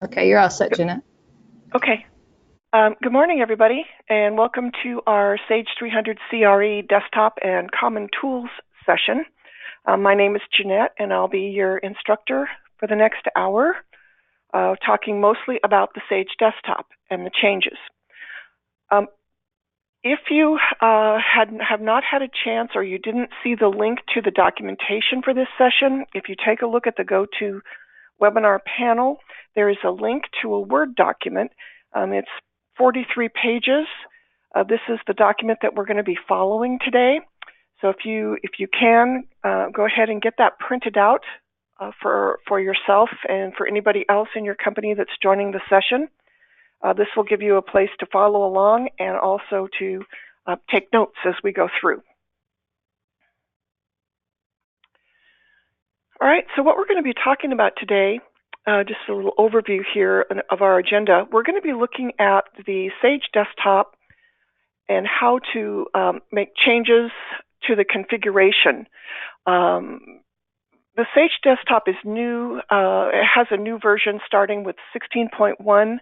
Okay, you're all set, Jeanette. Okay. Good morning, everybody, and welcome to our Sage 300 CRE Desktop and Common Tools session. My name is Jeanette, and I'll be your instructor for the next hour, talking mostly about the Sage Desktop and the changes. If you have not had a chance or you didn't see the link to the documentation for this session, if you take a look at the Go-To webinar panel, there is a link to a Word document. It's 43 pages. This is the document that we're going to be following today. So if you can, go ahead and get that printed out for yourself and for anybody else in your company that's joining the session. This will give you a place to follow along and also to take notes as we go through. All right, so what we're going to be talking about today, just a little overview here of our agenda. We're going to be looking at the Sage Desktop and how to make changes to the configuration. The Sage Desktop is new. It has a new version starting with 16.1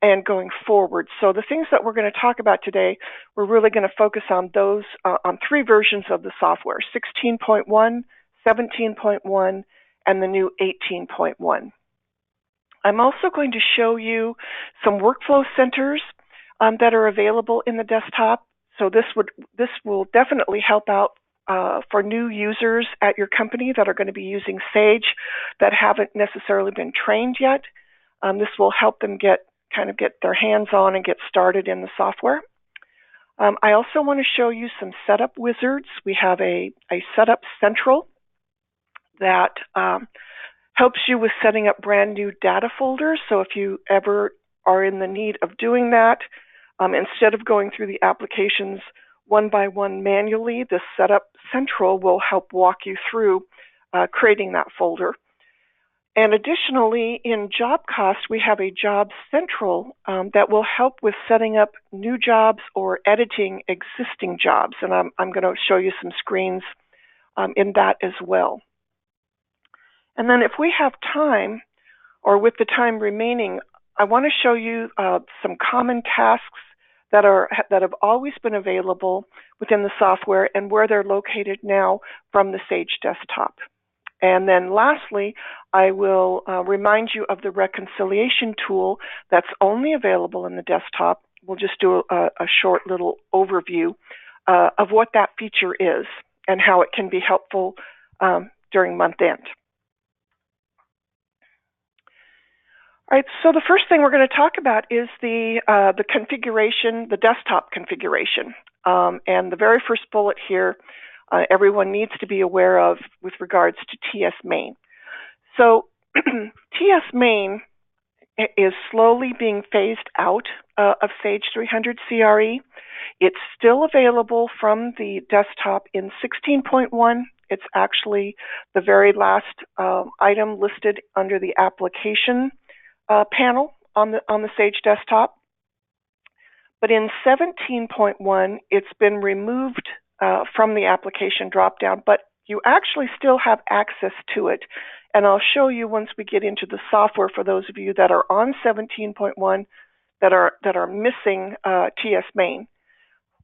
and going forward. So the things that we're going to talk about today, we're really going to focus on those, on three versions of the software, 16.1, 17.1, and the new 18.1. I'm also going to show you some workflow centers that are available in the desktop. So this will definitely help out for new users at your company that are going to be using Sage that haven't necessarily been trained yet. This will help them get their hands on and get started in the software. I also want to show you some setup wizards. We have a setup central that helps you with setting up brand new data folders. So if you ever are in the need of doing that, instead of going through the applications one by one manually, the setup central will help walk you through creating that folder. And additionally, in job cost, we have a job central that will help with setting up new jobs or editing existing jobs. And I'm going to show you some screens in that as well. And then if we have time, or with the time remaining, I want to show you some common tasks that have always been available within the software and where they're located now from the Sage Desktop. And then lastly, I will remind you of the reconciliation tool that's only available in the desktop. We'll just do a short little overview of what that feature is and how it can be helpful during month end. All right, so the first thing we're going to talk about is the configuration, the desktop configuration. And the very first bullet here, everyone needs to be aware of with regards to TS main. So TS main is slowly being phased out of Sage 300 CRE. It's still available from the desktop in 16.1. It's actually the very last item listed under the application panel on the Sage Desktop. But in 17.1, it's been removed from the application dropdown, but you actually still have access to it. And I'll show you once we get into the software for those of you that are on 17.1 that are missing TS main.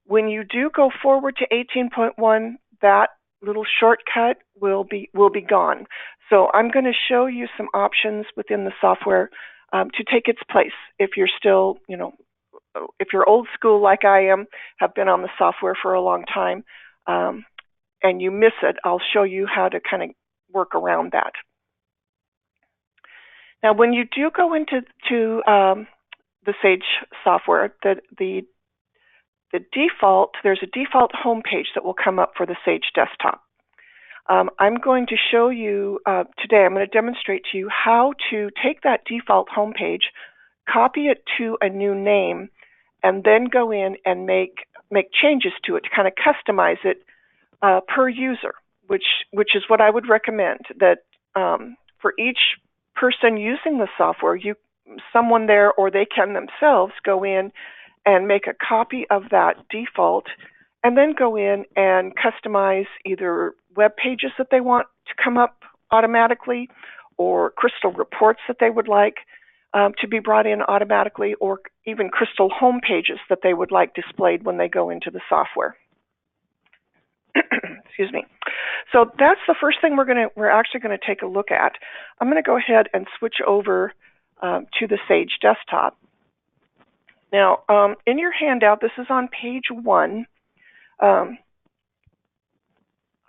When you do go forward to 18.1, that little shortcut will be gone. So I'm going to show you some options within the software to take its place if you're still, if you're old school like I am, have been on the software for a long time, and you miss it, I'll show you how to kind of work around that. Now, when you do go into the Sage software, the default, there's a default homepage that will come up for the Sage Desktop. I'm going to show you today, I'm going to demonstrate to you how to take that default homepage, copy it to a new name, and then go in and make changes to it to kind of customize it per user, which is what I would recommend, that for each person using the software, someone there or they can themselves go in and make a copy of that default and then go in and customize either web pages that they want to come up automatically or crystal reports that they would like. to be brought in automatically, or even crystal home pages that they would like displayed when they go into the software. Excuse me. So that's the first thing we're actually going to take a look at. I'm going to go ahead and switch over to the Sage desktop. Now, in your handout, this is on page 1.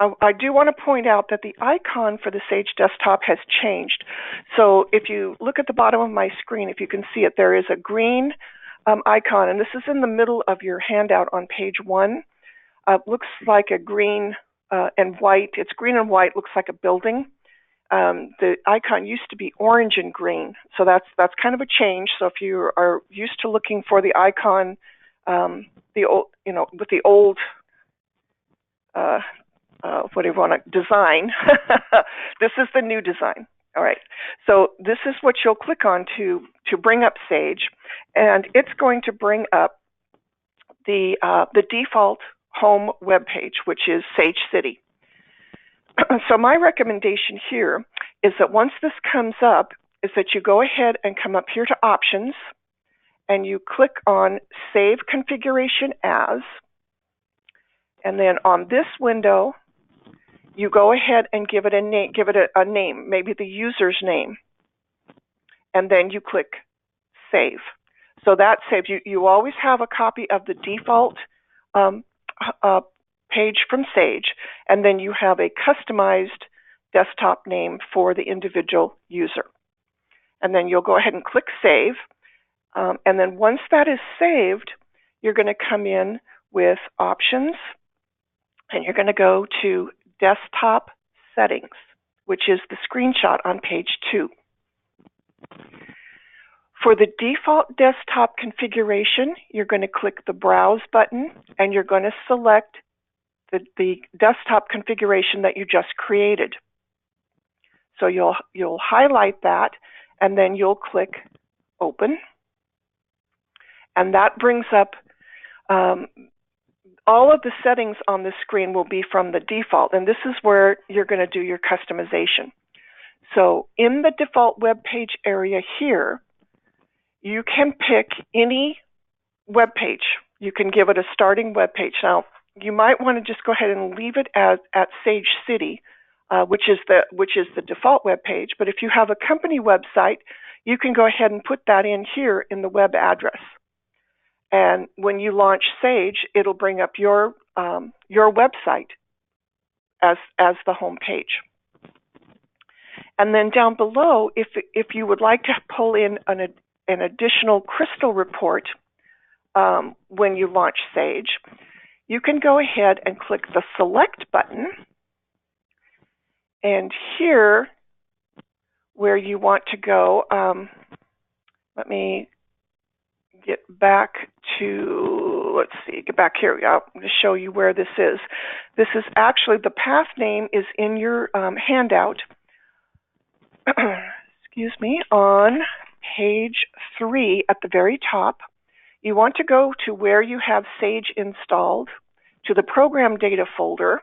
I do want to point out that the icon for the Sage desktop has changed. So if you look at the bottom of my screen, if you can see it, there is a green icon, and this is in the middle of your handout on page 1. Looks like a green and white. It's green and white, looks like a building. The icon used to be orange and green, so that's kind of a change. So if you are used to looking for the icon, the old, with the old, whatever you want to design, this is the new design. All right. So this is what you'll click on to bring up Sage, and it's going to bring up the default home web page, which is Sage City. So my recommendation here is that once this comes up, is that you go ahead and come up here to Options, and you click on Save Configuration As, and then on this window, you go ahead and give it a name, maybe the user's name, and then you click Save. So that saves you. You always have a copy of the default page from Sage, and then you have a customized desktop name for the individual user. And then you'll go ahead and click Save. And then once that is saved, you're going to come in with Options, and you're going to go to Desktop Settings, which is the screenshot on page 2. For the default desktop configuration, you're going to click the Browse button, and you're going to select the desktop configuration that you just created. So you'll highlight that, and then you'll click Open. And that brings up all of the settings on the screen will be from the default, and this is where you're going to do your customization. So in the default web page area here, you can pick any web page. You can give it a starting web page. Now, you might want to just go ahead and leave it at Sage City, which is the default web page. But if you have a company website, you can go ahead and put that in here in the web address. And when you launch Sage, it'll bring up your website as the home page. And then down below, if you would like to pull in an additional crystal report when you launch Sage, you can go ahead and click the Select button. And here, where you want to go, let me get back to, get back here. I'm going to show you where this is. This is actually, the path name is in your handout. Excuse me, on page 3 at the very top. You want to go to where you have Sage installed, to the Program Data folder,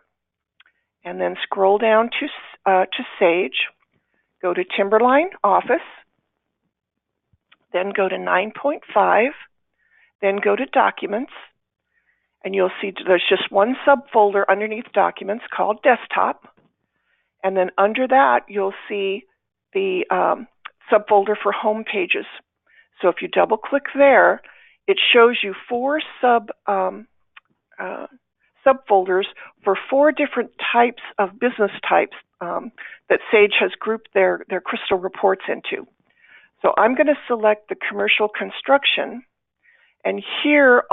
and then scroll down to Sage. Go to Timberline Office, then go to 9.5, then go to Documents, and you'll see there's just one subfolder underneath Documents called Desktop, and then under that you'll see the subfolder for Home Pages. So if you double-click there, it shows you 4 subfolders for 4 different types of business types that Sage has grouped their crystal reports into. So I'm going to select the commercial construction, and here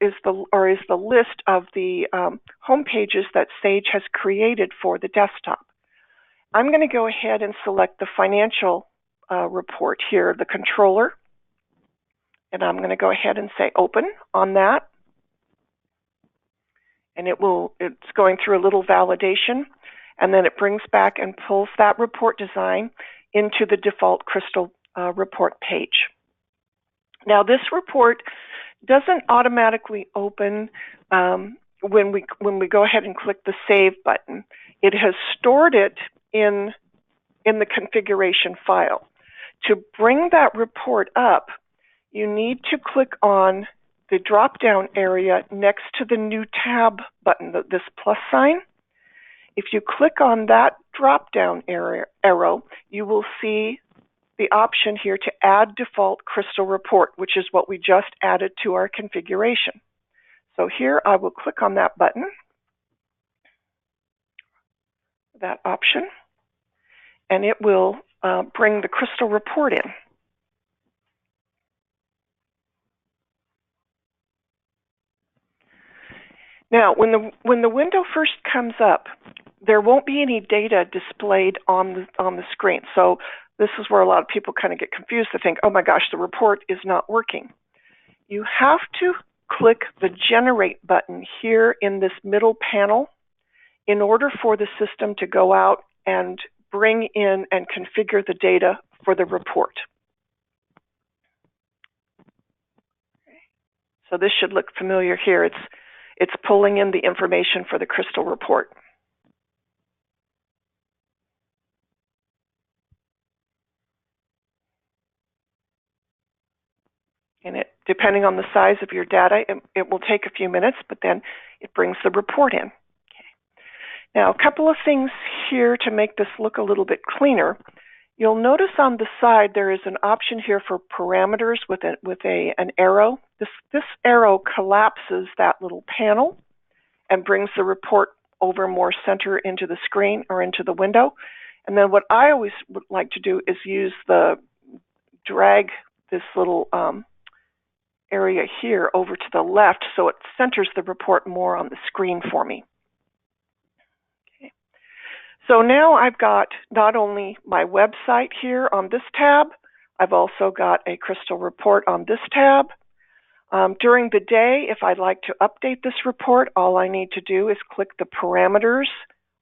is the list of the home pages that Sage has created for the desktop. I'm going to go ahead and select the financial report here, the controller, and I'm going to go ahead and say Open on that. And it's going through a little validation, and then it brings back and pulls that report design into the default crystal report page. Now, this report doesn't automatically open when we go ahead and click the Save button. It has stored it in the configuration file. To bring that report up, you need to click on the drop-down area next to the New Tab button, this plus sign. If you click on that drop-down arrow, you will see the option here to add default crystal report, which is what we just added to our configuration. So here I will click on that button, that option, and it will bring the crystal report in. Now, when the window first comes up, there won't be any data displayed on the screen. So this is where a lot of people kind of get confused. They think, oh my gosh, the report is not working. You have to click the Generate button here in this middle panel in order for the system to go out and bring in and configure the data for the report. So this should look familiar here. It's pulling in the information for the crystal report. And depending on the size of your data, it will take a few minutes, but then it brings the report in. Okay. Now, a couple of things here to make this look a little bit cleaner. You'll notice on the side there is an option here for parameters with an arrow. This arrow collapses that little panel and brings the report over more center into the screen or into the window. And then what I always would like to do is drag this little area here over to the left so it centers the report more on the screen for me. Okay. So now I've got not only my website here on this tab, I've also got a crystal report on this tab. During the day, if I'd like to update this report, all I need to do is click the parameters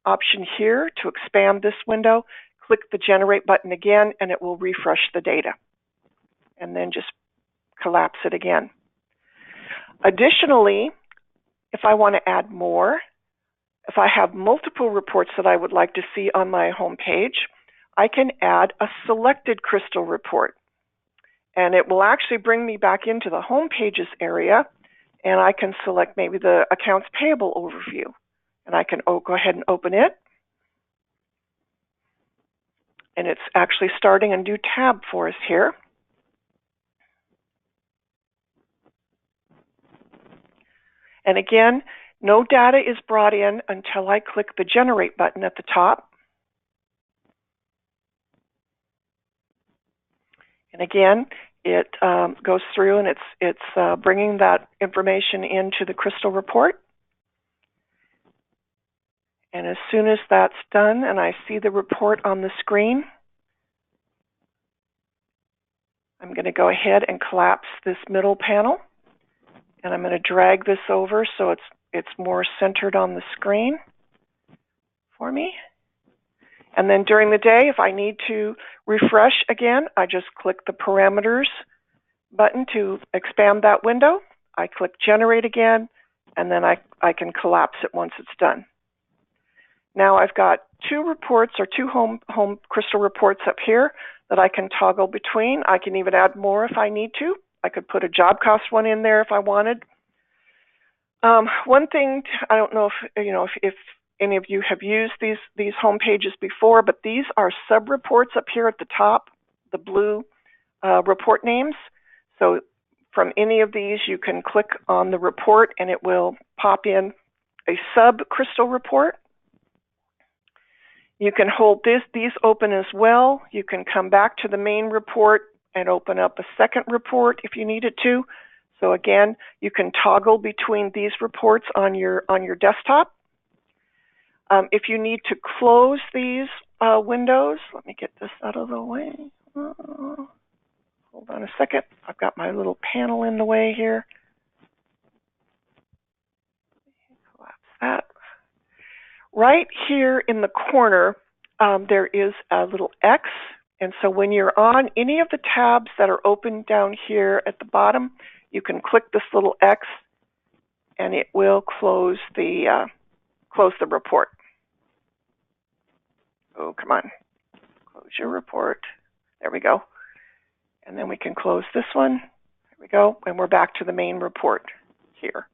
option here to expand this window, click the Generate button again, and it will refresh the data. And then just collapse it again. Additionally, if I want to add more, if I have multiple reports that I would like to see on my home page, I can add a selected crystal report. And it will actually bring me back into the home pages area, and I can select maybe the accounts payable overview. And I can go ahead and open it. And it's actually starting a new tab for us here. And again, no data is brought in until I click the Generate button at the top. And again, it goes through and it's bringing that information into the crystal report. And as soon as that's done and I see the report on the screen, I'm going to go ahead and collapse this middle panel. And I'm going to drag this over so it's more centered on the screen for me. And then during the day, if I need to refresh again, I just click the parameters button to expand that window. I click Generate again, and then I can collapse it once it's done. Now I've got two reports or two home crystal reports up here that I can toggle between. I can even add more if I need to. I could put a job cost one in there if I wanted. One thing, I don't know if any of you have used these home pages before, but these are sub-reports up here at the top, the blue report names. So from any of these, you can click on the report and it will pop in a sub-crystal report. You can hold these open as well. You can come back to the main report and open up a second report if you needed to. So again, you can toggle between these reports on your desktop. If you need to close these windows, let me get this out of the way. Hold on a second. I've got my little panel in the way here. Collapse that. Right here in the corner, there is a little X. And so when you're on any of the tabs that are open down here at the bottom, you can click this little X and it will close the report. Oh, come on. Close your report. There we go. And then we can close this one. There we go. And we're back to the main report here.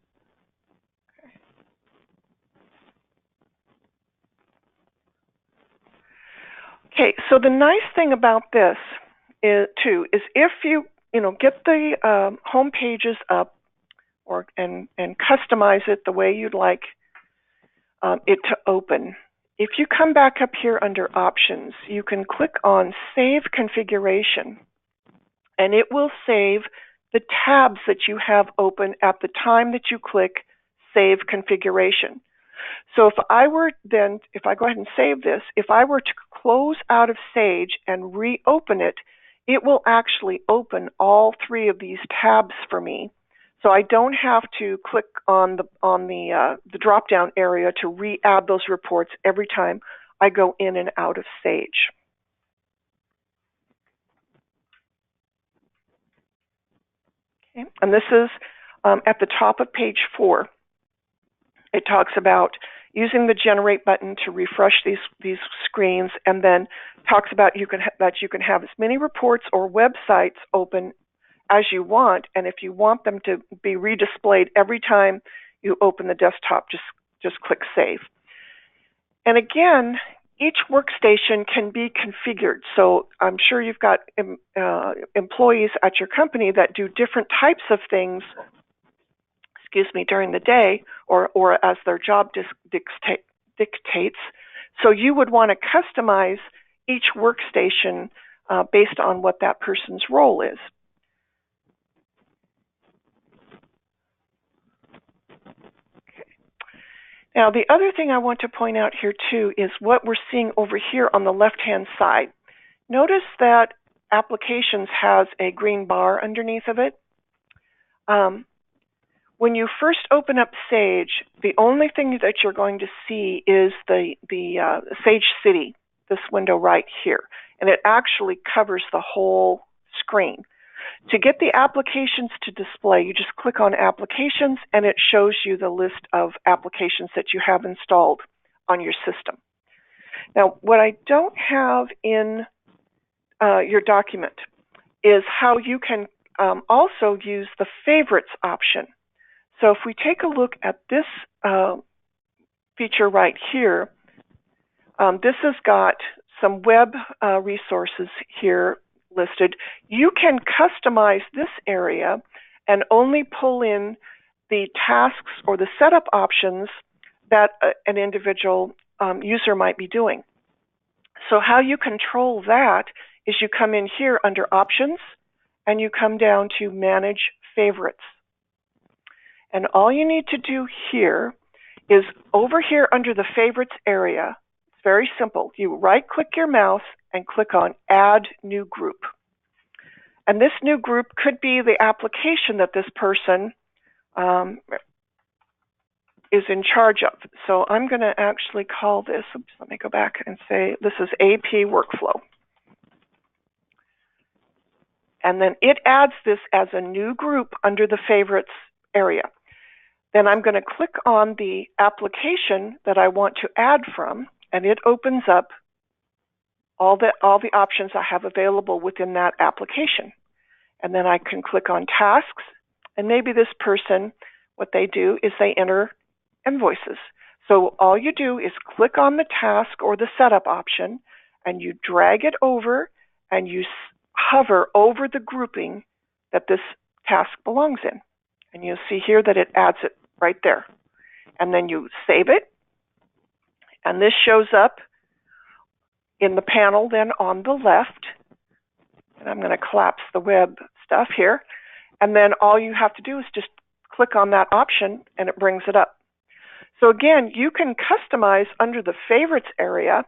Okay, so the nice thing about this is if you get the home pages up and customize it the way you'd like it to open. If you come back up here under Options, you can click on Save Configuration, and it will save the tabs that you have open at the time that you click Save Configuration. So if I go ahead and save this, if I were to close out of Sage and reopen it, it will actually open all three of these tabs for me. So I don't have to click on the drop-down area to re-add those reports every time I go in and out of Sage. Okay. And this is at the top of page 4. It talks about using the Generate button to refresh these screens, and then talks about that you can have as many reports or websites open as you want, and if you want them to be redisplayed every time you open the desktop, just click Save. And again, each workstation can be configured. So I'm sure you've got employees at your company that do different types of things, during the day or as their job dictates. So you would want to customize each workstation based on what that person's role is. Now, the other thing I want to point out here, too, is what we're seeing over here on the left-hand side. Notice that Applications has a green bar underneath of it. When you first open up Sage, the only thing that you're going to see is the Sage City, this window right here. And it actually covers the whole screen. To get the applications to display, you just click on Applications, and it shows you the list of applications that you have installed on your system. Now, what I don't have in your document is how you can also use the Favorites option. So if we take a look at this feature right here, this has got some web resources here listed. You can customize this area and only pull in the tasks or the setup options that an individual user might be doing. So how you control that is you come in here under Options and you come down to Manage Favorites. And all you need to do here is over here under the Favorites area. It's very simple. You right-click your mouse and click on Add New Group. And this new group could be the application that this person is in charge of. So I'm going to actually call this, let me go back and say this is AP Workflow. And then it adds this as a new group under the Favorites area. Then I'm going to click on the application that I want to add from, and it opens up all the options I have available within that application. And then I can click on Tasks, and maybe this person, what they do is they enter invoices. So all you do is click on the task or the setup option, and you drag it over, and you hover over the grouping that this task belongs in. And you'll see here that it adds it right there. And then you save it, and this shows up in the panel then on the left. And I'm going to collapse the web stuff here. And then all you have to do is just click on that option, and it brings it up. So again, you can customize under the Favorites area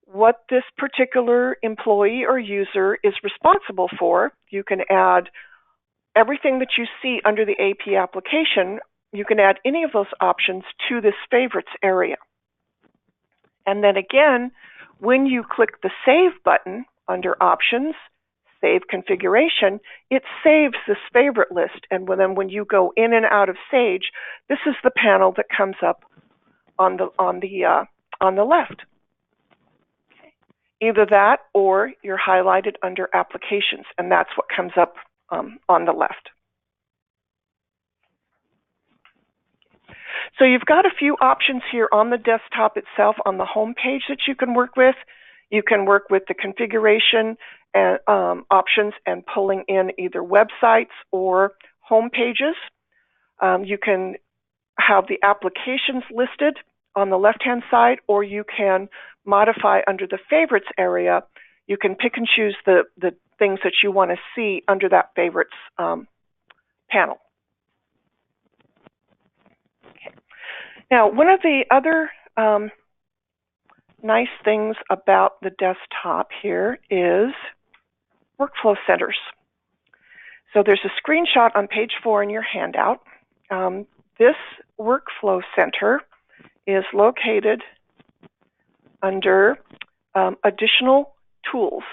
what this particular employee or user is responsible for. You can add everything that you see under the AP application. You can add any of those options to this Favorites area. And then again, when you click the Save button under Options, Save Configuration, it saves this favorite list. And then when you go in and out of Sage, this is the panel that comes up on the left. Okay. Either that or you're highlighted under Applications, and that's what comes up on the left. So you've got a few options here on the desktop itself on the home page that you can work with. You can work with the configuration and options and pulling in either websites or home pages. You can have the applications listed on the left-hand side, or you can modify under the favorites area. You can pick and choose the things that you want to see under that favorites panel. Okay. Now, one of the other nice things about the desktop here is workflow centers. So there's a screenshot on page 4 in your handout. This workflow center is located under additional tools.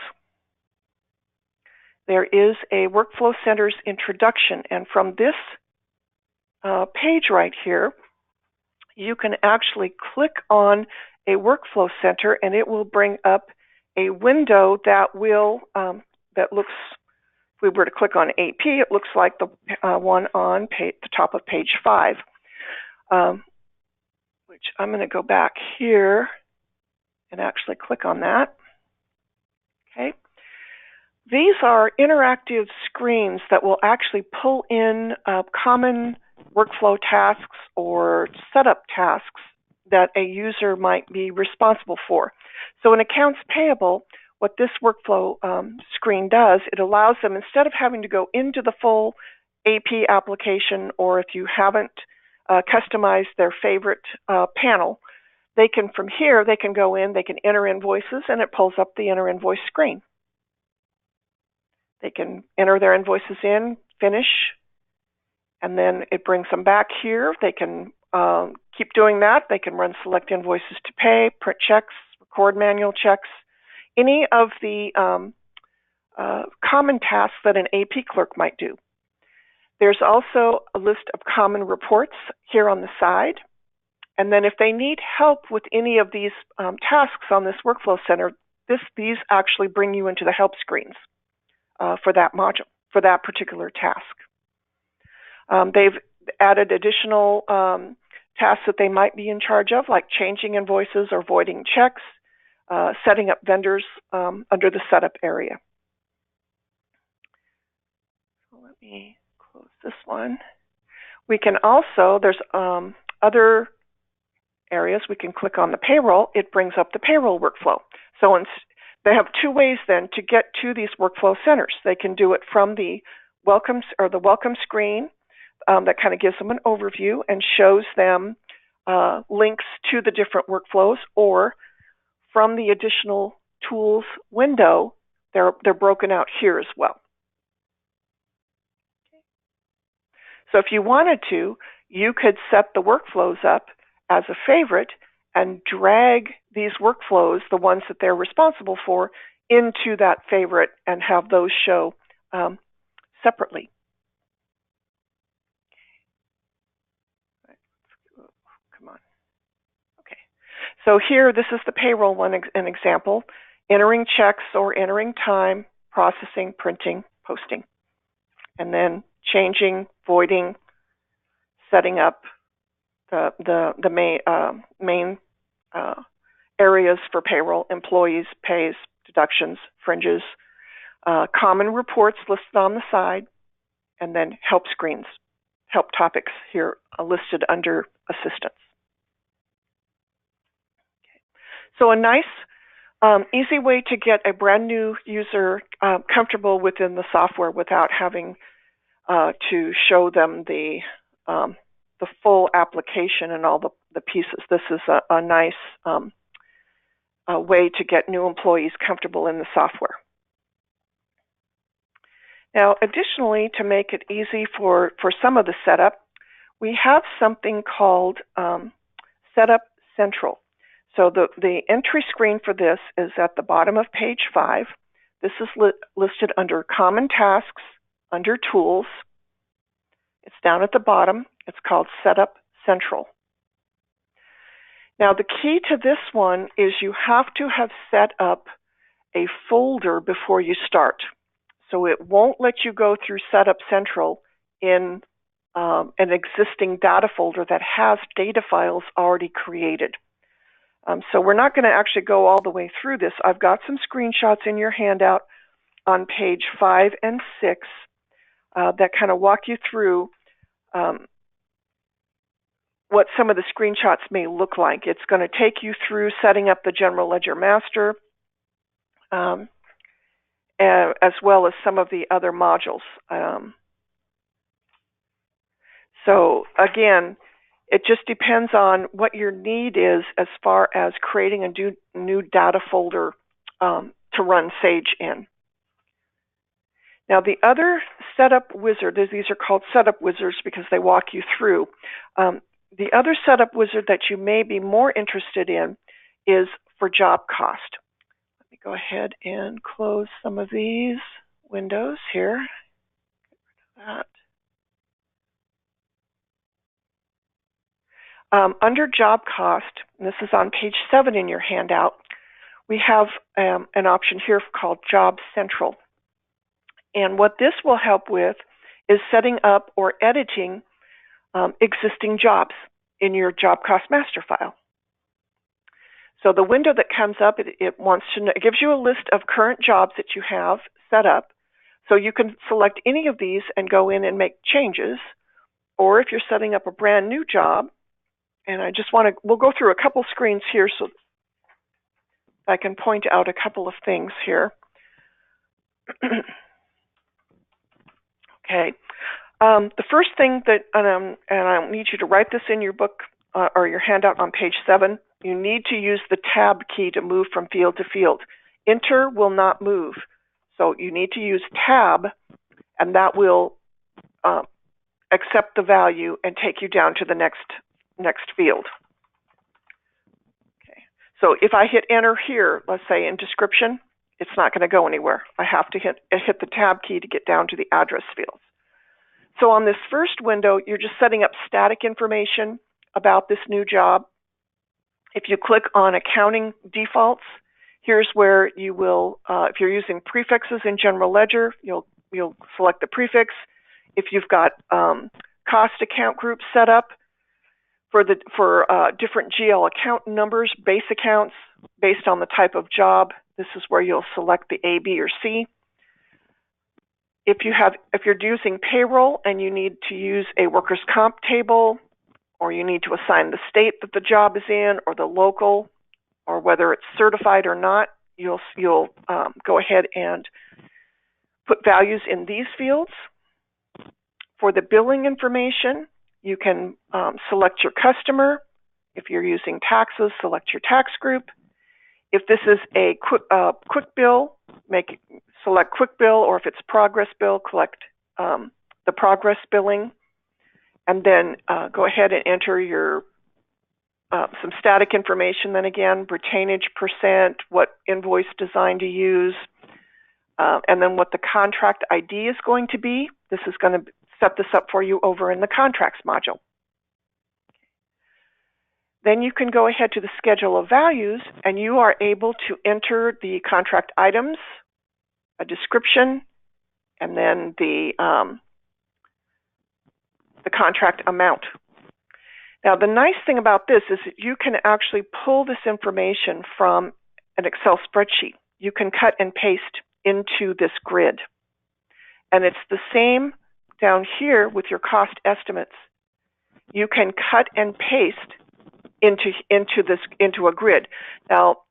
There is a workflow center's introduction, and from this page right here, you can actually click on a workflow center, and it will bring up a window that will that looks. If we were to click on AP, it looks like the one on the top of page 5. Which I'm going to go back here and actually click on that. Okay. These are interactive screens that will actually pull in common workflow tasks or setup tasks that a user might be responsible for. So in accounts payable, what this workflow screen does, it allows them, instead of having to go into the full AP application, or if you haven't customized their favorite panel, they can, from here, they can go in, they can enter invoices, and it pulls up the enter invoice screen. They can enter their invoices in, finish, and then it brings them back here. They can keep doing that. They can run select invoices to pay, print checks, record manual checks, any of the common tasks that an AP clerk might do. There's also a list of common reports here on the side. And then if they need help with any of these tasks on this workflow center, these actually bring you into the help screens for that module, for that particular task. They've added additional tasks that they might be in charge of, like changing invoices or voiding checks, setting up vendors under the setup area. So let me close this one. We can also, there's other areas. We can click on the payroll. It brings up the payroll workflow. So they have two ways then to get to these workflow centers. They can do it from the welcome screen that kind of gives them an overview and shows them links to the different workflows, or from the additional tools window, they're broken out here as well. So if you wanted to, you could set the workflows up as a favorite and drag these workflows, the ones that they're responsible for, into that favorite and have those show separately. Come on. Okay. So here, this is the payroll one, an example. Entering checks or entering time, processing, printing, posting. And then changing, voiding, setting up the main areas for payroll: employees, pays, deductions, fringes, common reports listed on the side, and then help screens, help topics here listed under assistance. Okay. So a nice, easy way to get a brand new user comfortable within the software without having to show them the full application and all the pieces. This is a nice way to get new employees comfortable in the software. Now, additionally, to make it easy for some of the setup, we have something called Setup Central. So the entry screen for this is at the bottom of page 5. This is listed under Common Tasks, under Tools. It's down at the bottom. It's called Setup Central. Now, the key to this one is you have to have set up a folder before you start. So it won't let you go through Setup Central in an existing data folder that has data files already created. So we're not going to actually go all the way through this. I've got some screenshots in your handout on page 5 and 6 that kind of walk you through what some of the screenshots may look like. It's going to take you through setting up the General Ledger Master, as well as some of the other modules. So again, it just depends on what your need is as far as creating a new data folder to run Sage in. Now the other setup wizard, these are called setup wizards because they walk you through. The other setup wizard that you may be more interested in is for job cost. Let me go ahead and close some of these windows here. Under job cost, and this is on page 7 in your handout, we have an option here called Job Central. And what this will help with is setting up or editing existing jobs in your job cost master file. So the window that comes up, it gives you a list of current jobs that you have set up. So you can select any of these and go in and make changes. Or if you're setting up a brand new job, and we'll go through a couple screens here so I can point out a couple of things here. Okay. The first thing that, and I need you to write this in your book or your handout on page 7, you need to use the tab key to move from field to field. Enter will not move. So you need to use tab, and that will accept the value and take you down to the next field. Okay. So if I hit enter here, let's say in description, it's not going to go anywhere. I have to hit the tab key to get down to the address fields. So on this first window, you're just setting up static information about this new job. If you click on accounting defaults, here's where you will, if you're using prefixes in General Ledger, you'll select the prefix. If you've got cost account groups set up for different GL account numbers, base accounts, based on the type of job, this is where you'll select the A, B, or C. If you're using payroll and you need to use a workers' comp table, or you need to assign the state that the job is in, or the local, or whether it's certified or not, you'll go ahead and put values in these fields. For the billing information, you can select your customer. If you're using taxes, select your tax group. If this is a quick bill, select quick bill, or if it's progress bill, select the progress billing, and then go ahead and enter your some static information. Then again, retainage percent, what invoice design to use, and then what the contract ID is going to be. This is going to set this up for you over in the contracts module. Then you can go ahead to the schedule of values, and you are able to enter the contract items, a description, and then the contract amount. Now, the nice thing about this is that you can actually pull this information from an Excel spreadsheet. You can cut and paste into this grid. And it's the same down here with your cost estimates. You can cut and paste into a grid. Now,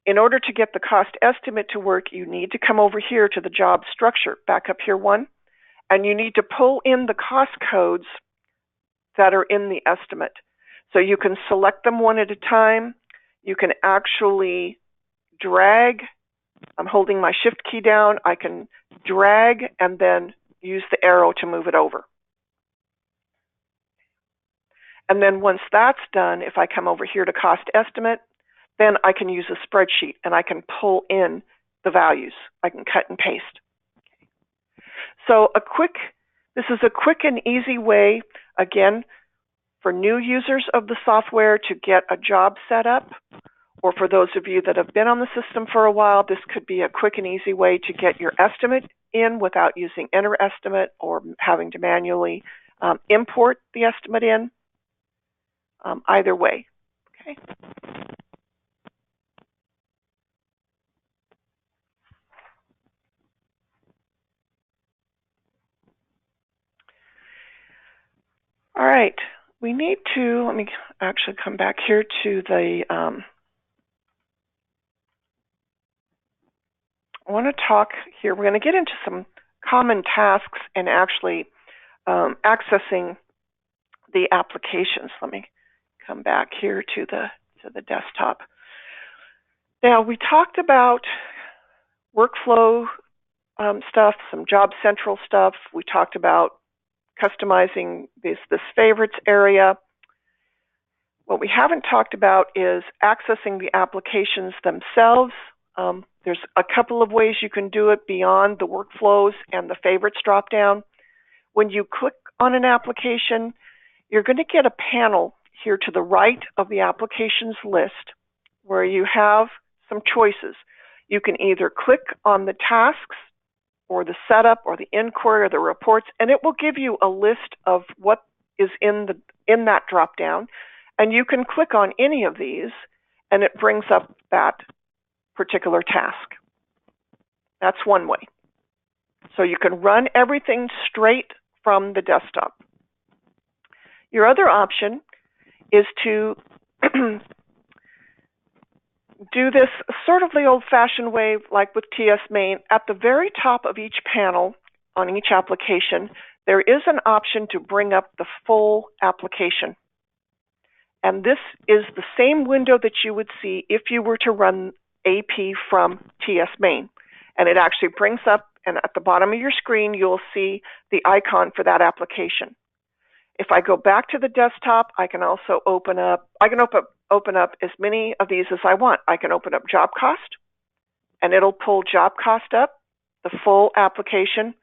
in order to get the cost estimate to work, you need to come over here to the job structure, back up here one, and you need to pull in the cost codes that are in the estimate. So you can select them one at a time. You can actually drag. I'm holding my shift key down. I can drag and then use the arrow to move it over. And then once that's done, if I come over here to cost estimate, then I can use a spreadsheet and I can pull in the values. I can cut and paste. So this is a quick and easy way, again, for new users of the software to get a job set up, or for those of you that have been on the system for a while, this could be a quick and easy way to get your estimate in without using Enter Estimate or having to manually import the estimate in. Either way, okay? All right, we need to, let me actually come back here to the, I want to talk here, we're going to get into some common tasks and actually accessing the applications. Let me come back here to the desktop. Now, we talked about workflow stuff, some Job Central stuff. We talked about customizing this favorites area. What we haven't talked about is accessing the applications themselves. There's a couple of ways you can do it beyond the workflows and the favorites dropdown. When you click on an application, you're going to get a panel here to the right of the applications list where you have some choices. You can either click on the tasks or the setup or the inquiry or the reports, and it will give you a list of what is in that dropdown. And you can click on any of these and it brings up that particular task. That's one way. So you can run everything straight from the desktop. Your other option is to do this sort of the old-fashioned way, like with TS Main. At the very top of each panel on each application, there is an option to bring up the full application. And this is the same window that you would see if you were to run AP from TS Main. And it actually brings up, and at the bottom of your screen, you'll see the icon for that application. If I go back to the desktop, I can also open up as many of these as I want. I can open up job cost, and it'll pull job cost up, the full application,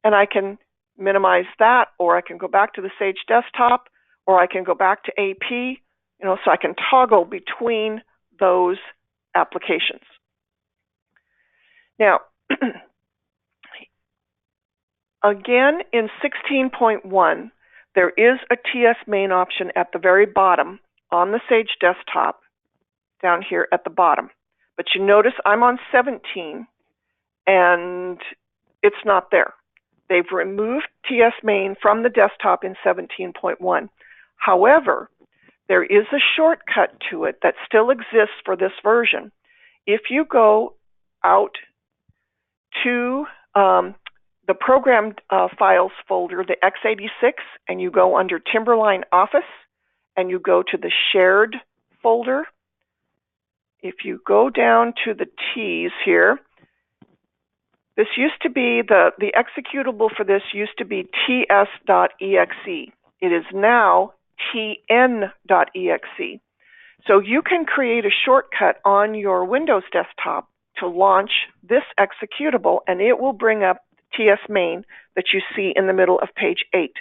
and I can minimize that, or I can go back to the Sage desktop, or I can go back to AP, so I can toggle between those applications. Now, again, in 16.1, there is a TS Main option at the very bottom on the Sage desktop, down here at the bottom. But you notice I'm on 17, and it's not there. They've removed TS Main from the desktop in 17.1. However, there is a shortcut to it that still exists for this version. If you go out to the program files folder, the x86, and you go under Timberline Office, and you go to the shared folder, if you go down to the T's here, this used to be, the executable for this used to be ts.exe. It is now tn.exe. So you can create a shortcut on your Windows desktop to launch this executable, and it will bring up TS Main that you see in the middle of page 8.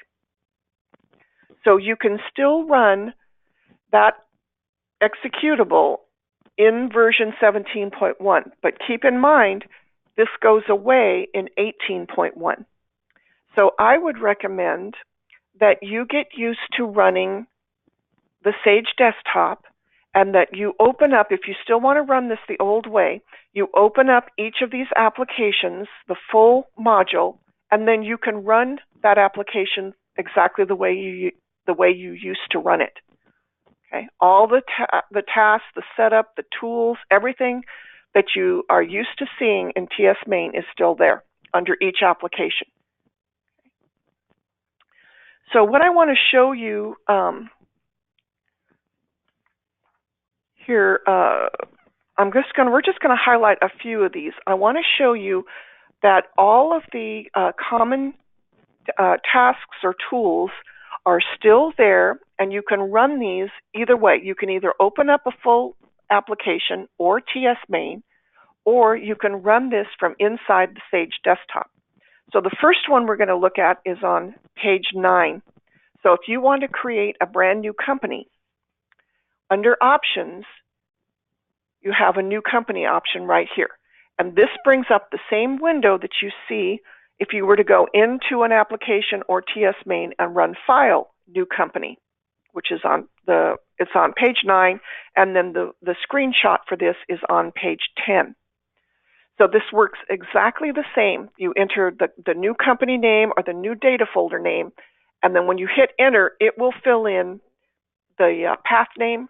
So you can still run that executable in version 17.1, but keep in mind this goes away in 18.1. So I would recommend that you get used to running the Sage desktop, and that you open up, if you still want to run this the old way, you open up each of these applications, the full module, and then you can run that application exactly the way you used to run it. Okay, all the tasks, the setup, the tools, everything that you are used to seeing in TS Main is still there under each application. So what I want to show you here, we're just going to highlight a few of these. I want to show you that all of the common tasks or tools are still there, and you can run these either way. You can either open up a full application or TS Main, or you can run this from inside the Sage desktop. So the first one we're going to look at is on page 9. So if you want to create a brand new company, under Options, you have a new company option right here. And this brings up the same window that you see if you were to go into an application or TS main and run File, New Company, which is it's on page 9, and then the screenshot for this is on page 10. So this works exactly the same. You enter the new company name or the new data folder name, and then when you hit enter, it will fill in the path name.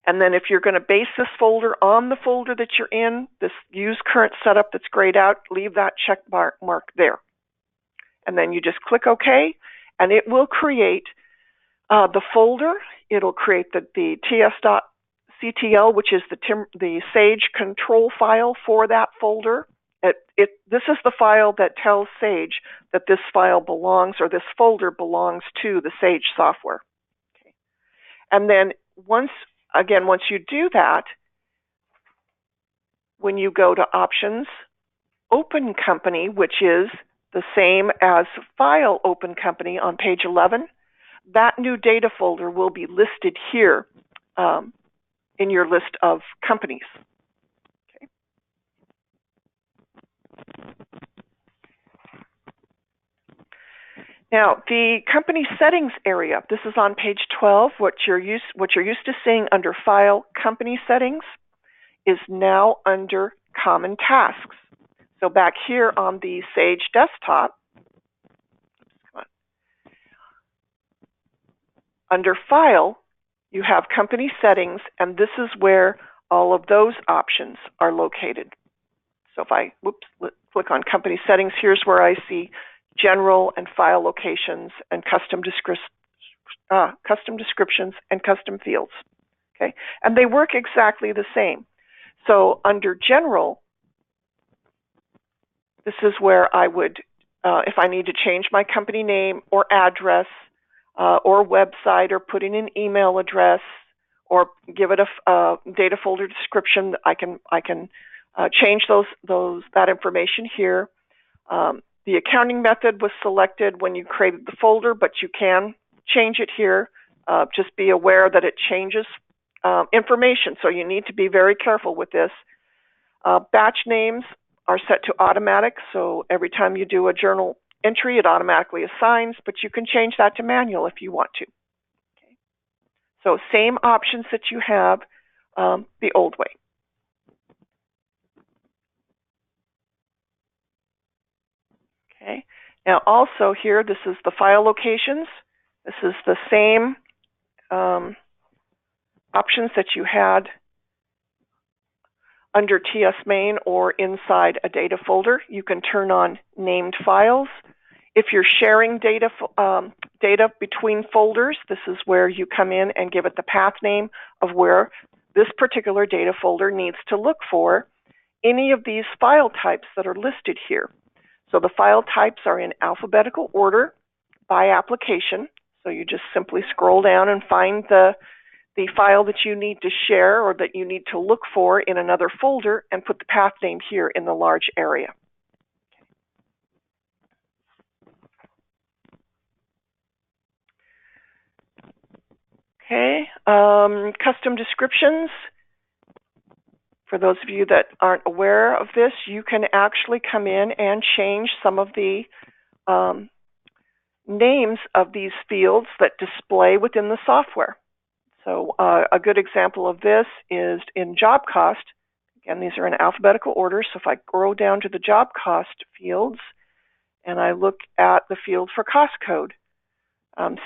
And then if you're going to base this folder on the folder that you're in, this use current setup that's grayed out, leave that check mark there. And then you just click OK, and it will create the folder. It'll create the ts.ctl, which is the Sage control file for that folder. This is the file that tells Sage that this file belongs, or this folder belongs to the Sage software. Okay. And then once you do that, when you go to Options, Open Company, which is the same as File Open Company on page 11, that new data folder will be listed here in your list of companies. Okay. Now, the company settings area, this is on page 12. What you're used to seeing under File, Company Settings is now under Common Tasks. So back here on the Sage desktop, under File, you have Company Settings, and this is where all of those options are located. So if I click on Company Settings, here's where I see General and File Locations and Custom Descriptions and Custom Fields. Okay, and they work exactly the same. So under General, this is where I would, if I need to change my company name or address, or website, or put in an email address, or give it a data folder description, I can change that information here. The accounting method was selected when you created the folder, but you can change it here. Just be aware that it changes information, so you need to be very careful with this. Batch names are set to automatic, so every time you do a journal entry, it automatically assigns, but you can change that to manual if you want to. Okay. So same options that you have the old way. Okay. Now also here, this is the file locations. This is the same options that you had under TS main or inside a data folder. You can turn on named files. If you're sharing data between folders, this is where you come in and give it the path name of where this particular data folder needs to look for any of these file types that are listed here. So the file types are in alphabetical order by application. So you just simply scroll down and find the file that you need to share or that you need to look for in another folder and put the path name here in the large area. Okay, custom descriptions. For those of you that aren't aware of this, you can actually come in and change some of the names of these fields that display within the software. So a good example of this is in job cost. Again, these are in alphabetical order. So if I scroll down to the job cost fields and I look at the field for cost code,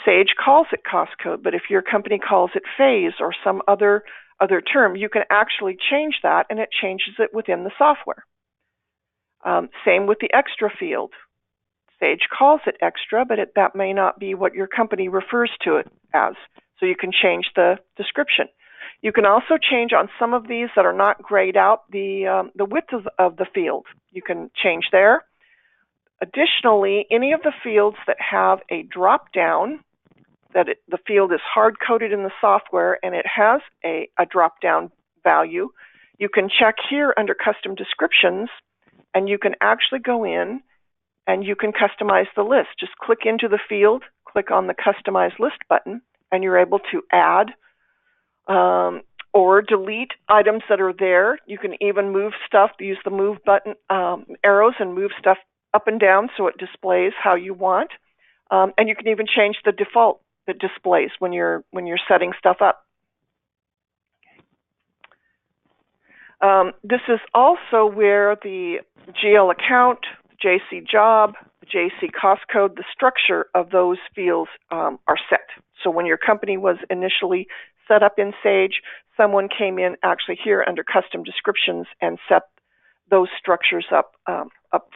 Sage calls it cost code, but if your company calls it phase or some other term, you can actually change that, and it changes it within the software. Same with the extra field. Sage calls it extra, but that may not be what your company refers to it as. So you can change the description. You can also change on some of these that are not grayed out the width of the field. You can change there. Additionally, any of the fields that have a drop down, the field is hard coded in the software and it has a drop down value, you can check here under custom descriptions and you can actually go in and you can customize the list. Just click into the field, click on the customize list button, and you're able to add or delete items that are there. You can even move stuff, use the move button arrows and move stuff up and down so it displays how you want. And you can even change the default that displays when you're setting stuff up. This is also where the GL account, JC job, JC cost code, the structure of those fields are set. So when your company was initially set up in Sage, someone came in actually here under custom descriptions and set those structures up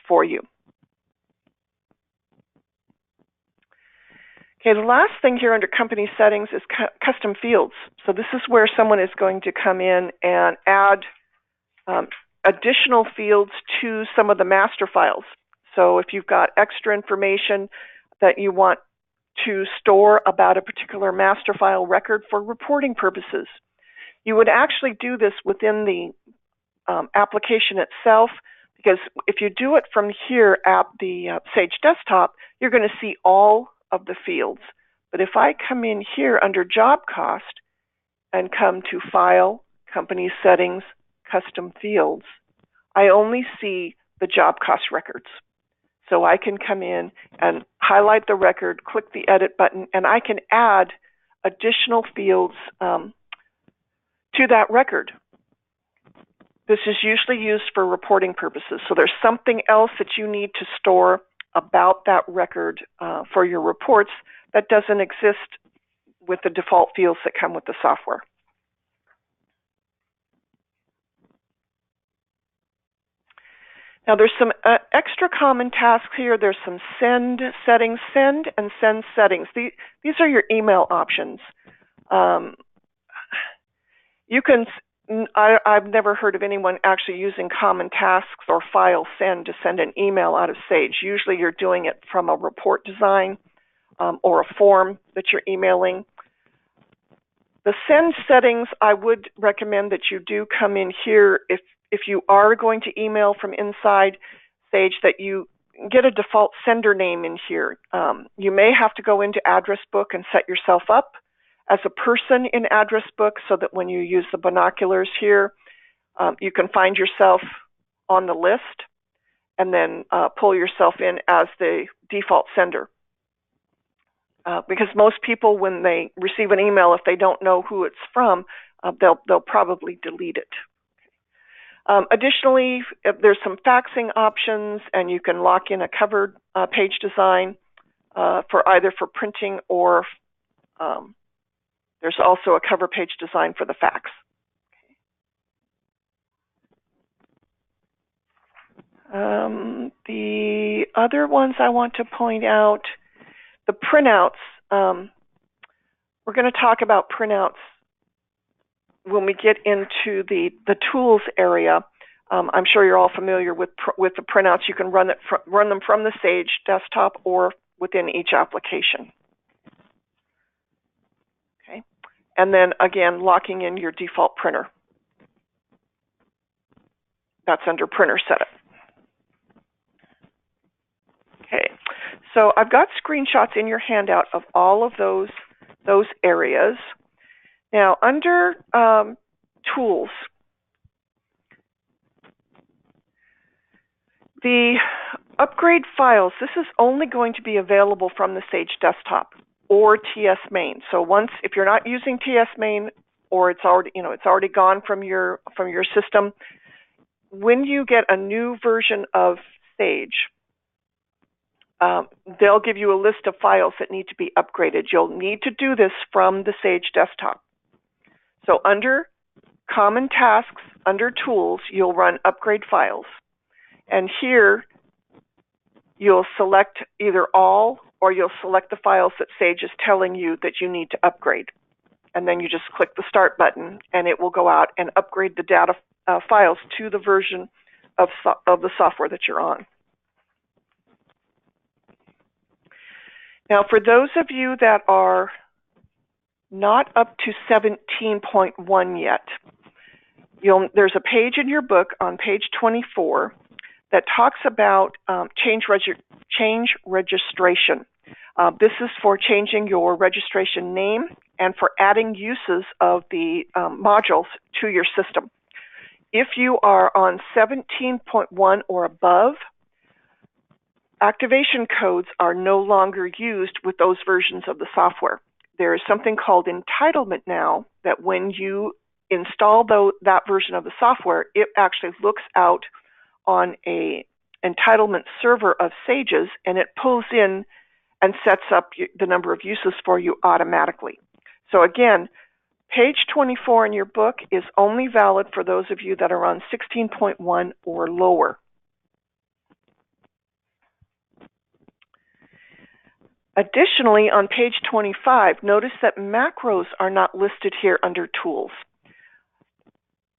for you. Okay, the last thing here under company settings is custom fields. So this is where someone is going to come in and add additional fields to some of the master files. So if you've got extra information that you want to store about a particular master file record for reporting purposes, you would actually do this within the application itself, because if you do it from here at the Sage desktop, you're going to see all of the fields. But if I come in here under job cost and come to File, Company Settings, Custom Fields, I only see the job cost records. So I can come in and highlight the record, click the edit button, and I can add additional fields to that record. This is usually used for reporting purposes. So there's something else that you need to store about that record for your reports that doesn't exist with the default fields that come with the software. Now there's some extra common tasks here. There's some send settings, send and send settings. These are your email options. I've never heard of anyone actually using common tasks or file send to send an email out of Sage. Usually you're doing it from a report design or a form that you're emailing. The send settings, I would recommend that you do come in here if you are going to email from inside Sage, that you get a default sender name in here. You may have to go into Address Book and set yourself up as a person in Address Book so that when you use the binoculars here, you can find yourself on the list and then pull yourself in as the default sender. Because most people, when they receive an email, if they don't know who it's from, they'll probably delete it. Additionally, there's some faxing options, and you can lock in a cover page design for either for printing or there's also a cover page design for the fax. The other ones I want to point out, the printouts. We're going to talk about printouts when we get into the tools area. I'm sure you're all familiar with the printouts. You can run them from the Sage desktop or within each application. Okay, and then again, locking in your default printer. That's under printer setup. Okay, so I've got screenshots in your handout of all of those areas. Now, under tools, the upgrade files, this is only going to be available from the Sage desktop or TS main. So if you're not using TS main, or it's already gone from your system, when you get a new version of Sage, they'll give you a list of files that need to be upgraded. You'll need to do this from the Sage desktop. So under Common Tasks, under Tools, you'll run Upgrade Files. And here, you'll select either all, or you'll select the files that Sage is telling you that you need to upgrade. And then you just click the Start button, and it will go out and upgrade the data files to the version of the software that you're on. Now, for those of you that are not up to 17.1 yet, there's a page in your book on page 24 that talks about change registration. This is for changing your registration name and for adding uses of the modules to your system. If you are on 17.1 or above, activation codes are no longer used with those versions of the software. There is something called entitlement now, that when you install that version of the software, it actually looks out on a entitlement server of Sages, and it pulls in and sets up the number of uses for you automatically. So again, page 24 in your book is only valid for those of you that are on 16.1 or lower. Additionally, on page 25, notice that macros are not listed here under Tools.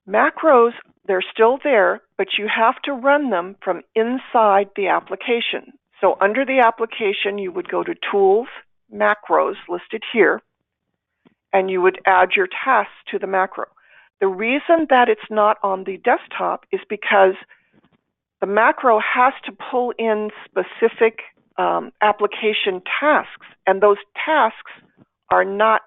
Macros, they're still there, but you have to run them from inside the application. So under the application, you would go to Tools, Macros, listed here, and you would add your tasks to the macro. The reason that it's not on the desktop is because the macro has to pull in specific application tasks, and those tasks are not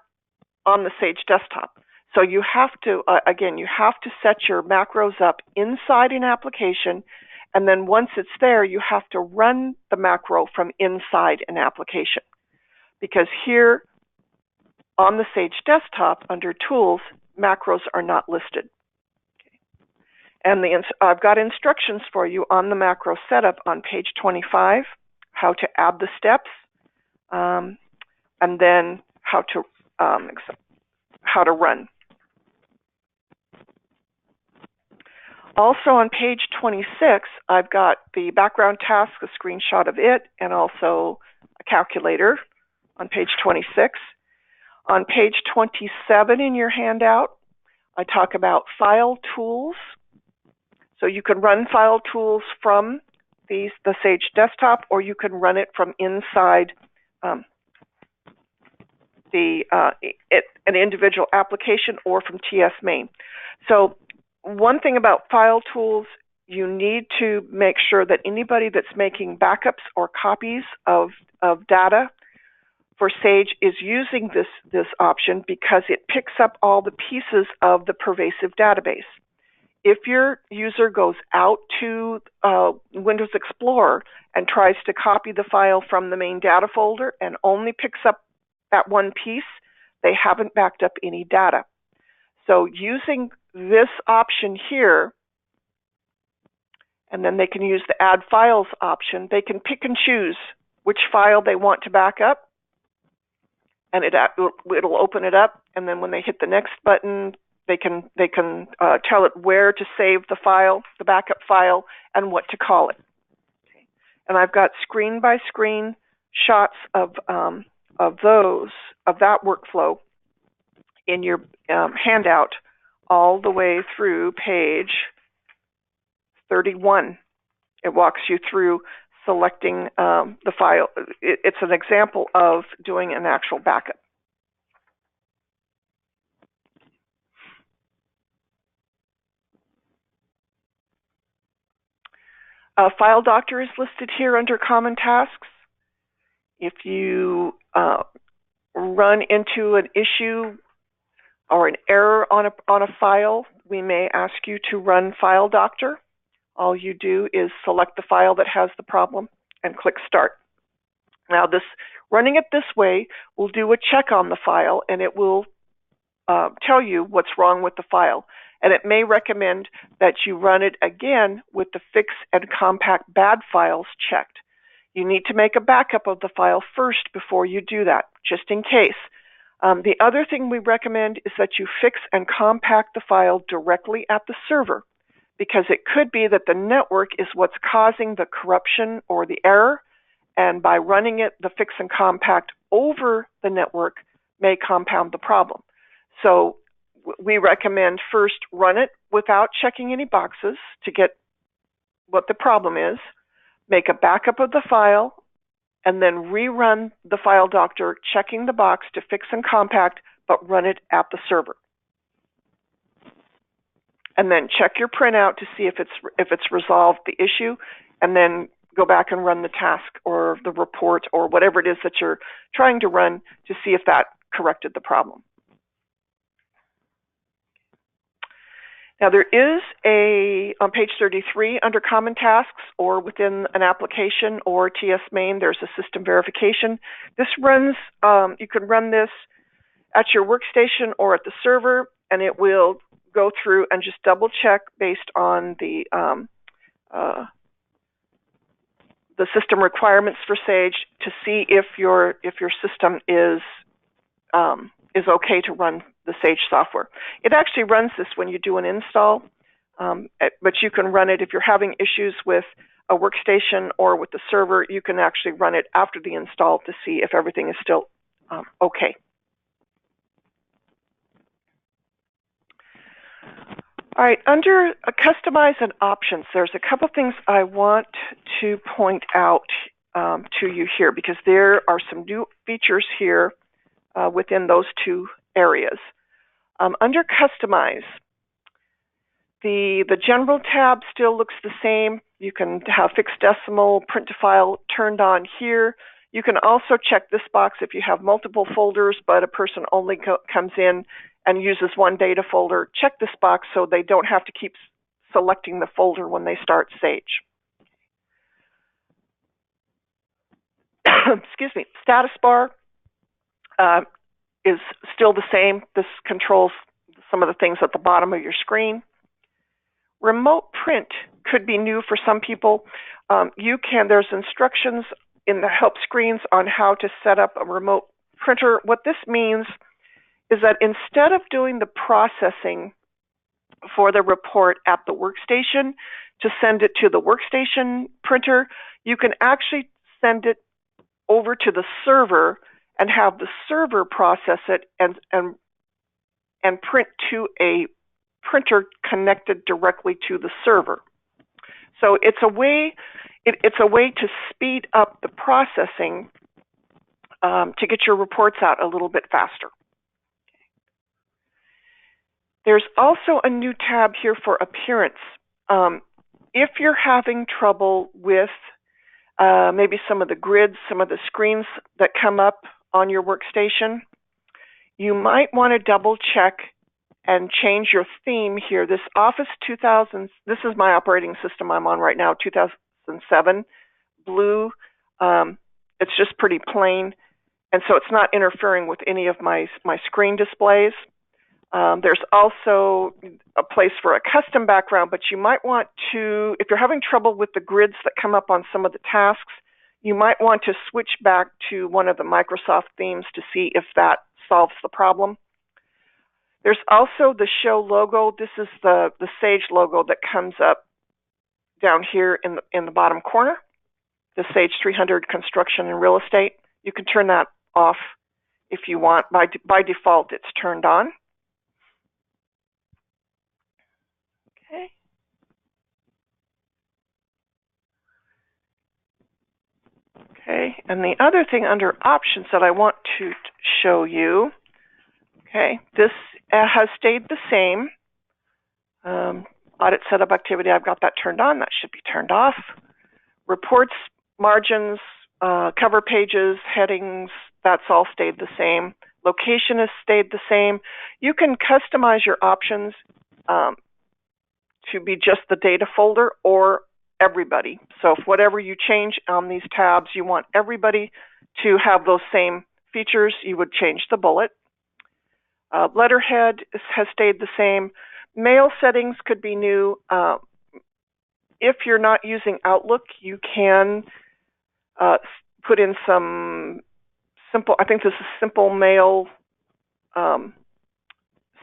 on the Sage desktop. So you have to, again, you have to set your macros up inside an application, and then once it's there, you have to run the macro from inside an application. Because here on the Sage desktop, under Tools, macros are not listed. And I've got instructions for you on the macro setup on page 25, how to add the steps, and then how to run. Also on page 26, I've got the background task, a screenshot of it, and also a calculator on page 26. On page 27 in your handout, I talk about file tools. So you can run file tools from the Sage desktop, or you can run it from inside an individual application or from TS main. So one thing about file tools, you need to make sure that anybody that's making backups or copies of data for Sage is using this option, because it picks up all the pieces of the pervasive database. If your user goes out to Windows Explorer and tries to copy the file from the main data folder and only picks up that one piece, they haven't backed up any data. So using this option here, and then they can use the Add Files option, they can pick and choose which file they want to back up, and it'll open it up, and then when they hit the next button, they can tell it where to save the file, the backup file, and what to call it. Okay. And I've got screen-by-screen shots of that workflow in your handout all the way through page 31. It walks you through selecting the file. It's an example of doing an actual backup. File Doctor is listed here under Common Tasks. If you run into an issue or an error on a file, we may ask you to run File Doctor. All you do is select the file that has the problem and click Start. Now, running it this way will do a check on the file, and it will tell you what's wrong with the file. And it may recommend that you run it again with the Fix and Compact Bad files checked. You need to make a backup of the file first before you do that, just in case. The other thing we recommend is that you fix and compact the file directly at the server, because it could be that the network is what's causing the corruption or the error, and by running it, the fix and compact over the network may compound the problem. So we recommend first run it without checking any boxes to get what the problem is, make a backup of the file, and then rerun the File Doctor, checking the box to fix and compact, but run it at the server. And then check your printout to see if it's resolved the issue, and then go back and run the task or the report or whatever it is that you're trying to run to see if that corrected the problem. Now there is on page 33 under Common Tasks or within an application or TS main, there's a system verification. This runs, you can run this at your workstation or at the server, and it will go through and just double check based on the system requirements for Sage to see if your system is okay to run the Sage software. It actually runs this when you do an install, but you can run it if you're having issues with a workstation or with the server. You can actually run it after the install to see if everything is still okay. All right, under Customize and Options, there's a couple things I want to point out to you here because there are some new features here within those two areas. Under Customize, the General tab still looks the same. You can have fixed decimal, print to file turned on here. You can also check this box if you have multiple folders, but a person only comes in and uses one data folder. Check this box so they don't have to keep selecting the folder when they start Sage. Excuse me. Status bar is still the same. This controls some of the things at the bottom of your screen. Remote print could be new for some people. There's instructions in the help screens on how to set up a remote printer. What this means is that instead of doing the processing for the report at the workstation to send it to the workstation printer, you can actually send it over to the server and have the server process it and print to a printer connected directly to the server. So it's a way to speed up the processing to get your reports out a little bit faster. There's also a new tab here for appearance. If you're having trouble with maybe some of the grids, some of the screens that come up on your workstation, you might want to double check and change your theme here. This Office 2000, this is my operating system I'm on right now, 2007, blue. It's just pretty plain, and so it's not interfering with any of my screen displays. There's also a place for a custom background, but you might want to, if you're having trouble with the grids that come up on some of the tasks, you might want to switch back to one of the Microsoft themes to see if that solves the problem. There's also the show logo. This is the Sage logo that comes up down here in the bottom corner, the Sage 300 Construction and Real Estate. You can turn that off if you want. By default, it's turned on. Okay. Okay, and the other thing under options that I want to show you, okay, this has stayed the same. Audit setup activity, I've got that turned on. That should be turned off. Reports, margins, cover pages, headings, that's all stayed the same. Location has stayed the same. You can customize your options to be just the data folder or everybody. So if whatever you change on these tabs, you want everybody to have those same features, you would change the bullet. Letterhead has stayed the same. Mail settings could be new. If you're not using Outlook, you can put in some simple, I think this is simple mail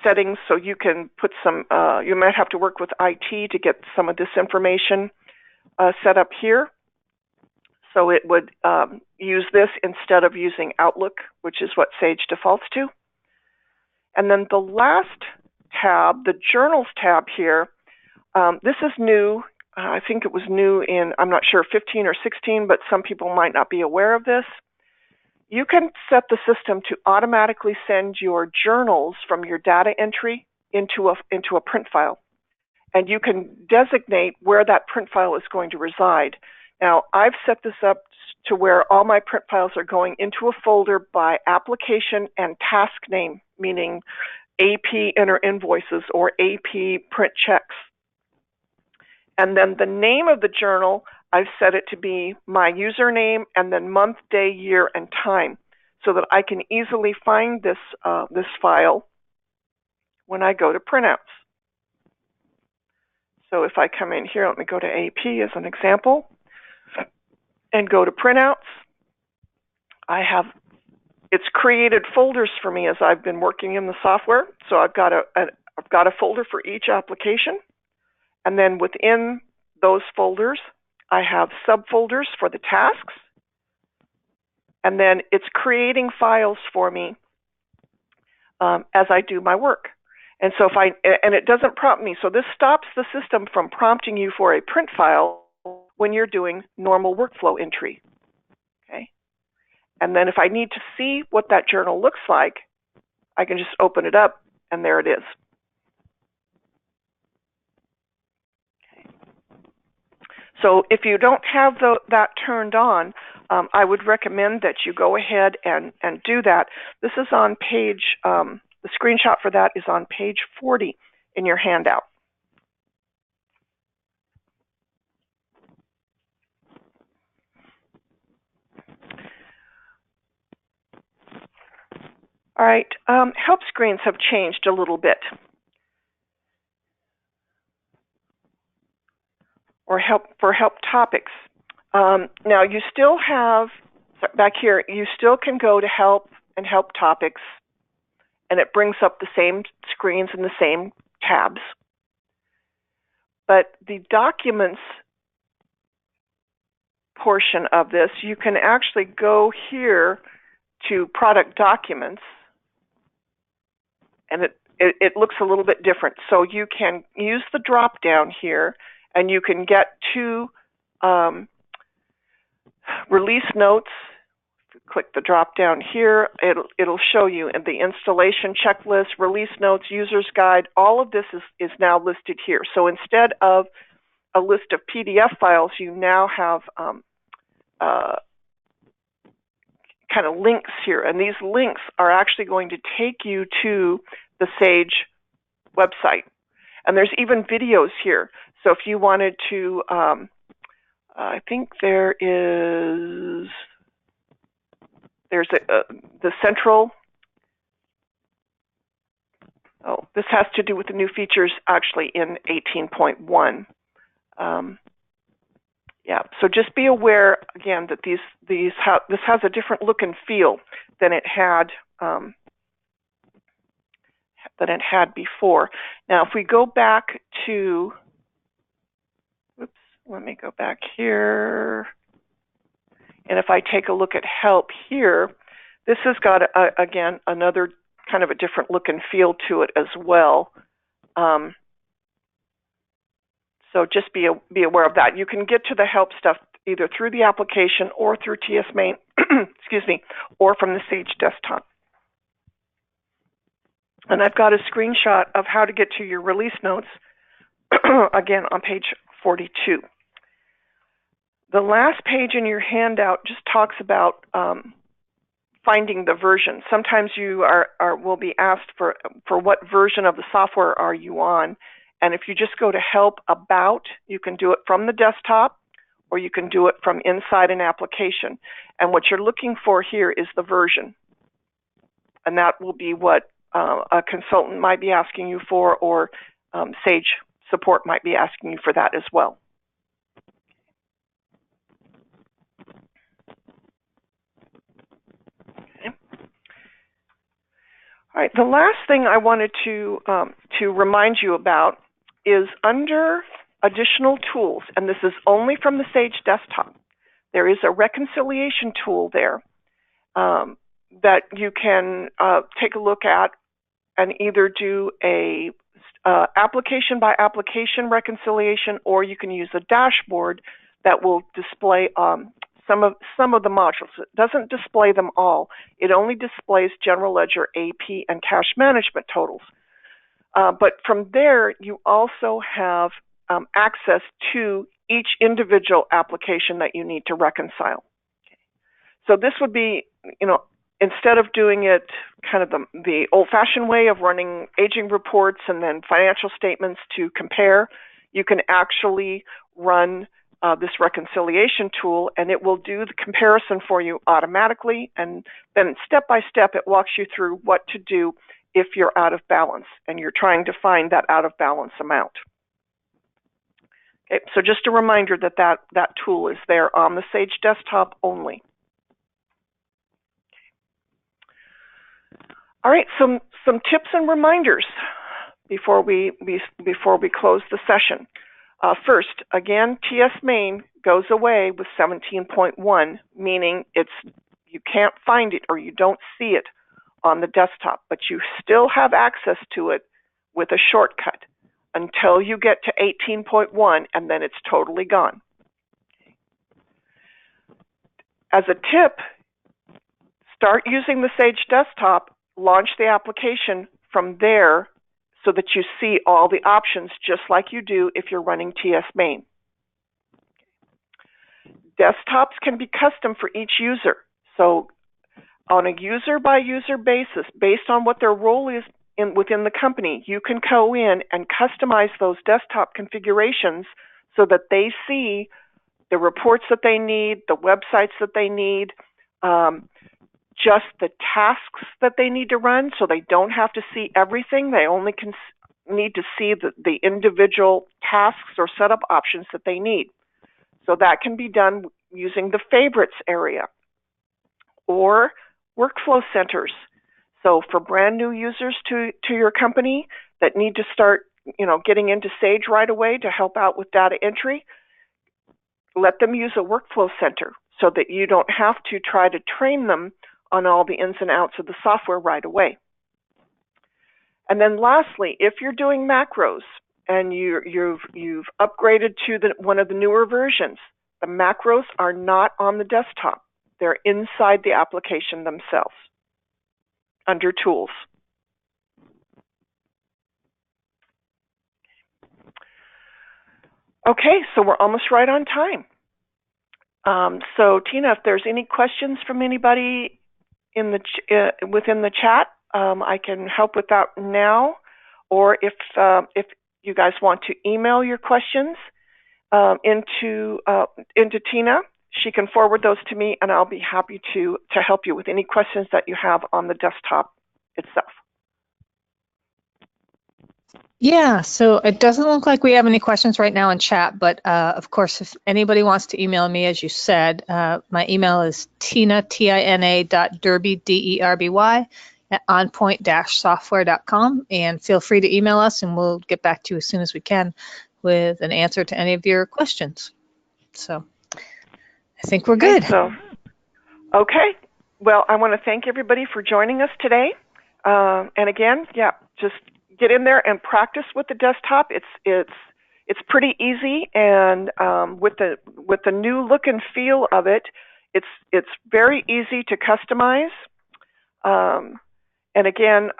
settings, so you can put some, you might have to work with IT to get some of this information set up here. So it would use this instead of using Outlook, which is what Sage defaults to. And then the last tab, the Journals tab here, this is new. I think it was new in, I'm not sure, 15 or 16, but some people might not be aware of this. You can set the system to automatically send your journals from your data entry into a print file. And you can designate where that print file is going to reside. Now, I've set this up to where all my print files are going into a folder by application and task name, meaning AP enter invoices or AP print checks. And then the name of the journal, I've set it to be my username and then month, day, year, and time, so that I can easily find this file when I go to Printouts. So if I come in here, let me go to AP as an example, and go to Printouts. It's created folders for me as I've been working in the software. So I've got a folder for each application, and then within those folders, I have subfolders for the tasks, and then it's creating files for me as I do my work. And so and it doesn't prompt me. So this stops the system from prompting you for a print file when you're doing normal workflow entry. Okay. And then if I need to see what that journal looks like, I can just open it up, and there it is. Okay. So if you don't have that turned on, I would recommend that you go ahead and do that. This is on page, the screenshot for that is on page 40 in your handout. All right, help screens have changed a little bit. Or for help topics. Now you still have, back here, you still can go to help and help topics, and it brings up the same screens and the same tabs. But the documents portion of this, you can actually go here to product documents, and it looks a little bit different. So you can use the drop down here, and you can get to release notes. If you click the drop down here, it'll show you in the installation checklist, release notes, user's guide. All of this is now listed here. So instead of a list of PDF files, you now have kind of links here, and these links are actually going to take you to the Sage website. And there's even videos here. So if you wanted to, I think there's the central, this has to do with the new features actually in 18.1. Yeah, so just be aware again that this has a different look and feel than it had before. Now, if we go back to, oops, let me go back here, and if I take a look at help here, this has got again another kind of a different look and feel to it as well. So just be aware of that. You can get to the help stuff either through the application or through TS Main, excuse me, or from the Sage desktop. And I've got a screenshot of how to get to your release notes, again, on page 42. The last page in your handout just talks about finding the version. Sometimes you will be asked for what version of the software are you on. And if you just go to Help About, you can do it from the desktop, or you can do it from inside an application. And what you're looking for here is the version. And that will be what a consultant might be asking you for, or Sage support might be asking you for that as well. Okay. All right, the last thing I wanted to remind you about is under additional tools, and this is only from the Sage desktop. There is a reconciliation tool there that you can take a look at and either do a application by application reconciliation, or you can use a dashboard that will display some of the modules. It doesn't display them all. It only displays general ledger, AP, and cash management totals. But from there, you also have access to each individual application that you need to reconcile. So this would be, instead of doing it kind of the old-fashioned way of running aging reports and then financial statements to compare, you can actually run this reconciliation tool, and it will do the comparison for you automatically, and then step by step it walks you through what to do if you're out of balance and you're trying to find that out of balance amount. Okay, so just a reminder that tool is there on the Sage desktop only. All right, some tips and reminders before we close the session. First, again, TS Main goes away with 17.1, meaning you can't find it or you don't see it on the desktop, but you still have access to it with a shortcut until you get to 18.1, and then it's totally gone. As a tip, start using the Sage desktop, launch the application from there so that you see all the options just like you do if you're running TS Main. Desktops can be custom for each user. So on a user-by-user basis, based on what their role is within the company, you can go in and customize those desktop configurations so that they see the reports that they need, the websites that they need, just the tasks that they need to run, so they don't have to see everything. They only need to see the individual tasks or setup options that they need. So that can be done using the favorites area or workflow centers. So for brand new users to your company that need to start, getting into Sage right away to help out with data entry, let them use a workflow center so that you don't have to try to train them on all the ins and outs of the software right away. And then lastly, if you're doing macros and you've upgraded to one of the newer versions, the macros are not on the desktop. They're inside the application themselves under Tools. Okay, so we're almost right on time. So Tina, if there's any questions from anybody within the chat, I can help with that now. Or if you guys want to email your questions into Tina, she can forward those to me, and I'll be happy to help you with any questions that you have on the desktop itself. Yeah, so it doesn't look like we have any questions right now in chat, but of course, if anybody wants to email me, as you said, my email is tina.derby, D-E-R-B-Y, at onpoint-software.com, and feel free to email us, and we'll get back to you as soon as we can with an answer to any of your questions. So I think we're good. Okay. Well, I want to thank everybody for joining us today. And again, just get in there and practice with the desktop. It's pretty easy, and with the new look and feel of it, it's very easy to customize. And again,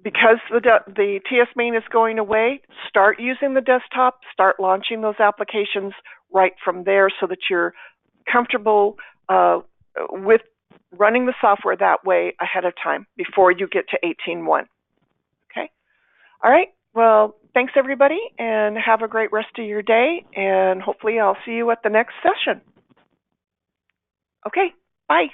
because the TS Main is going away, start using the desktop, start launching those applications right from there so that you're comfortable with running the software that way ahead of time before you get to 18.1. Okay? All right. Well, thanks, everybody, and have a great rest of your day, and hopefully I'll see you at the next session. Okay. Bye.